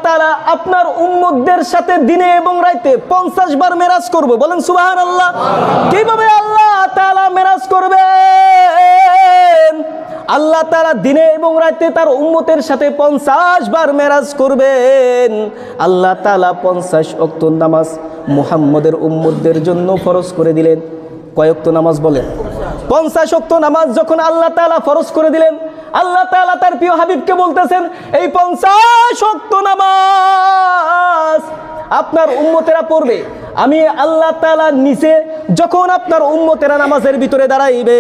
তাআলা আপনার উম্মতদের সাথে দিনে এবং রাতে 50 বার মেরাজ করবে, বলেন সুবহানাল্লাহ। কিভাবে আল্লাহ তাআলা মেরাজ করবেন? আল্লাহ তাআলা দিনে এবং রাতে তার উম্মতের সাথে 50 বার মেরাজ করবেন। আল্লাহ তাআলা 50 ওয়াক্ত নামাজ মুহাম্মদের উম্মতদের জন্য ফরজ করে দিলেন। কয় ওয়াক্ত নামাজ বলেন? 50 ওয়াক্ত নামাজ যখন আল্লাহ তাআলা ফরজ করে দিলেন, আল্লাহ তাআলা তার প্রিয় হাবিবকে বলতেছেন, এই 50 ওয়াক্ত নামাজ আপনার উম্মতেরা পড়বে। আমি আল্লাহ তাআলা নিচে যখন আপনার উম্মতেরা নামাজের ভিতরে দাঁড়াইবে,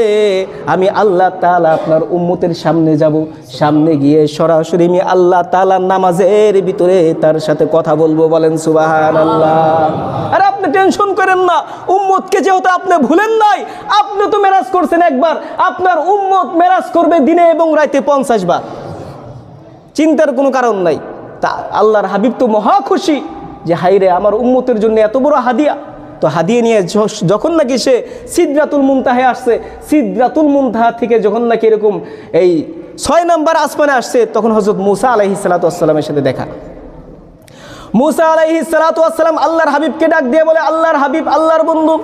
আমি আল্লাহ তাআলা আপনার উম্মতের সামনে যাব, সামনে গিয়ে সরাসরি আমি আল্লাহ তাআলা নামাজের ভিতরে তার সাথে কথা বলবো, বলেন সুবহানাল্লাহ। আরে আপনি টেনশন করেন না, উম্মতকে যেহেতু আপনি ভুলেন নাই, আপনি তো মেরাজ করছেন একবার, আপনার উম্মত মেরাজ করবে দিনে এবং রাতে 50 বার। চিন্তার কোনো কারণ নাই। তা আল্লাহর হাবিব তো মহা খুশি যে হাইরে আমার উম্মতের জন্য এত বড় হাদিয়া। তো হাদিয়া নিয়ে যখন নাকি সে সিদরাতুল মুনতাহে আসছে, সিদরাতুল মুনতাহা থেকে যখন নাকি এরকম এই 6 নম্বর আসমানে আসছে, তখন হযরত মুসা আলাইহিস সালাতু ওয়াস সালামের সাথে দেখা। মুসা আলাইহিস সালাতু ওয়াস সালাম আল্লাহর হাবিবকে ডাক দিয়ে বলে, আল্লাহর হাবিব, আল্লাহর বন্ধু,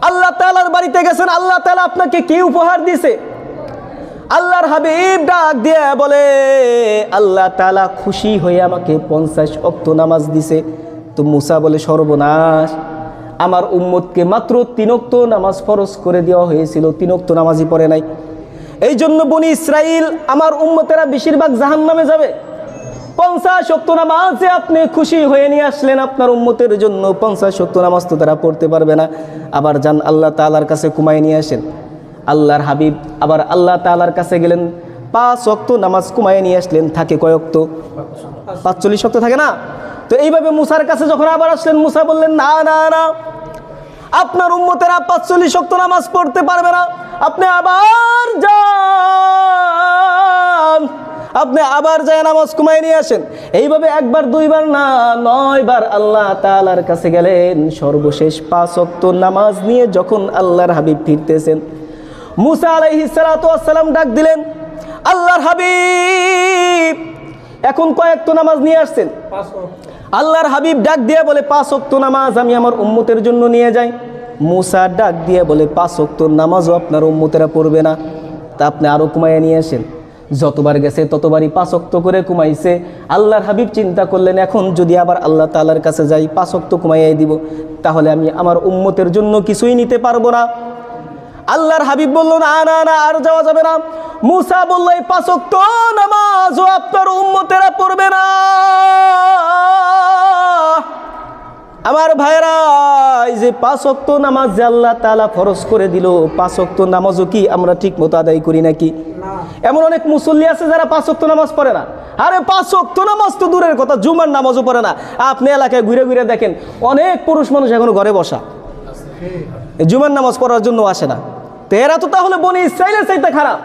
আল্লাহ তাআলার বাড়িতে গেছেন, আল্লাহ তাআলা আপনাকে কি উপহার দিয়েছে? আল্লাহর হাবিব ডাক দিয়ে বলে, আল্লাহ তাআলা খুশি হয়ে আমাকে 50 ওয়াক্ত নামাজ দিছে। তো মুসা বলে, সর্বনাশ, আমার উম্মতকে মাত্র 3 ওয়াক্ত নামাজ ফরজ করে দেওয়া হয়েছিল, 3 ওয়াক্ত নামাজই পড়ে নাই। এই জন্য বনি ইসরাইল আমার উম্মতেরা বেশিরভাগ জাহান্নামে যাবে। 50 ওয়াক্ত নামাজে আপনি খুশি হয়ে নিয়ে আসলেন আপনার উম্মতের জন্য, 50 ওয়াক্ত নামাজ তো তারা পড়তে পারবে না। আবার যান আল্লাহ তাআলার কাছে কুমায় নিয়ে আসেন। আল্লাহর হাবিব আবার আল্লাহ তাআলার কাছে গেলেন, 5 ওয়াক্ত নামাজ কুমায় নিয়ে আসলেন। থাকে কয় ওয়াক্ত? 45 ওয়াক্ত থাকে না? তো এইভাবে মুসার কাছে যখন আবার আসলেন, মুসা বললেন, না না না, আপনার উম্মতেরা 45 ওয়াক্ত নামাজ পড়তে পারবে না, আপনি আবার যান, আপনি আবার যায় নামাজ কুমায় নিয়ে আসেন। এইভাবে একবার দুইবার না, 9 বার আল্লাহ তাআলার কাছে গেলেন। সর্বশেষ 5 ওয়াক্ত নামাজ নিয়ে যখন আল্লাহর হাবিব ফিরতেছেন, মুসা আলাইহিস সালাতু ওয়াস সালাম ডাক দিলেন, আল্লাহর হাবিব এখন কয় ওয়াক্ত নামাজ নিয়ে আসছেন? আল্লাহর হাবিব ডাক দিয়ে বলে, 5 ওয়াক্ত নামাজ আমি আমার উম্মতের জন্য নিয়ে যাই। মুসা ডাক দিয়ে বলে, 5 ওয়াক্ত নামাজও আপনার উম্মতেরা পড়বে না, তা আপনি আরো কুমাইয়া নিয়ে আসেন। যতবার গেছে ততবারই 5 ওয়াক্ত করে কুমাইছে। আল্লাহর হাবিব চিন্তা করলেন, এখন যদি আবার আল্লাহ তাআলার কাছে যাই, 5 ওয়াক্ত কুমাইয়াই দিব, তাহলে আমি আমার উম্মতের জন্য কিছুই নিতে পারবো না। আল্লাহর হাবিব বলল, না না না, আর যাওয়া যাবে না। মুসা বলল, এই 5 ওয়াক্ত নামাজও আপনার উম্মতেরা পড়বে না। আমার ভাইরা, এই যে 5 ওয়াক্ত নামাজ যে আল্লাহ তাআলা ফরজ করে দিল, 5 ওয়াক্ত নামাজও কি আমরা ঠিক মতো আদায় করি নাকি? এমন অনেক মুসল্লি আছে যারা 5 ওয়াক্ত নামাজ পড়ে না। আরে 5 ওয়াক্ত নামাজ তো দূরের কথা, জুমার নামাজও পড়ে না। আপনি এলাকায় ঘুরে ঘুরে দেখেন, অনেক পুরুষ মানুষ এখনো ঘরে বসা, জুমার নামাজ পড়ার জন্য আসে না। তো এরা তো তাহলে বনি ইসরাইলের চাইতে খারাপ,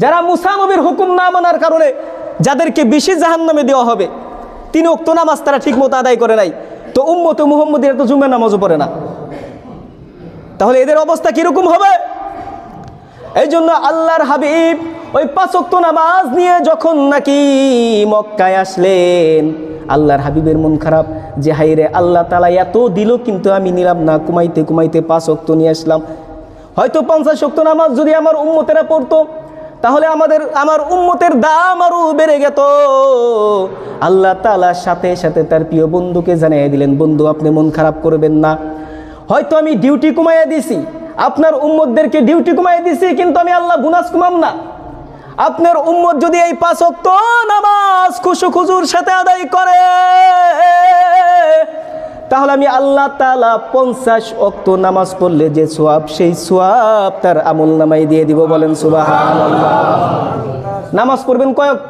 যারা মুসা নবীর হুকুম না মানার কারণে যাদেরকে বেশি জাহান্নামে দেওয়া হবে। 3 ওয়াক্ত নামাজ তারা ঠিক মতো আদায় করে নাই, তো উম্মতে মুহাম্মদের তো জুমার নামাজও পড়ে না, তাহলে এদের অবস্থা কিরকম হবে? এই জন্য আল্লাহর হাবিব ওই 5 ওয়াক্ত নামাজ নিয়ে যখন নাকি মক্কায় আসলেন, আল্লাহর হাবিবের মন খারাপ যে হাইরে আল্লাহ তাআলা এত দিল, কিন্তু আমি নিলাম না, কুমাইতে কুমাইতে 5 ওয়াক্ত নিয়ে আসলাম। হয়তো 50 ওয়াক্ত নামাজ যদি আমার উম্মতেরা পড়তো, তাহলে আমার উম্মতের দাম আরো বেড়ে যেত। আল্লাহ তাআলা সাথে সাথে তার প্রিয় বন্ধুকে জানিয়ে দিলেন, বন্ধু আপনি মন খারাপ করবেন না, হয়তো আমি ডিউটি কমাইয়া দিছি, আপনার উম্মতদেরকে ডিউটি কমাইয়া দিছি, কিন্তু আমি আল্লাহ বোনাস কমাম না। আপনার উম্মত যদি এই 5 ওয়াক্ত নামাজ খুশুর সাথে আদায় করে, তাহলে আমি আল্লাহ তাআলা 50 ওয়াক্ত নামাজ পড়লে যে সওয়াব, সেই সওয়াব তার আমল নামায় দিয়ে দিব, বলেন সুবহানাল্লাহ। নামাজ পড়বেন কয় ওয়াক্ত?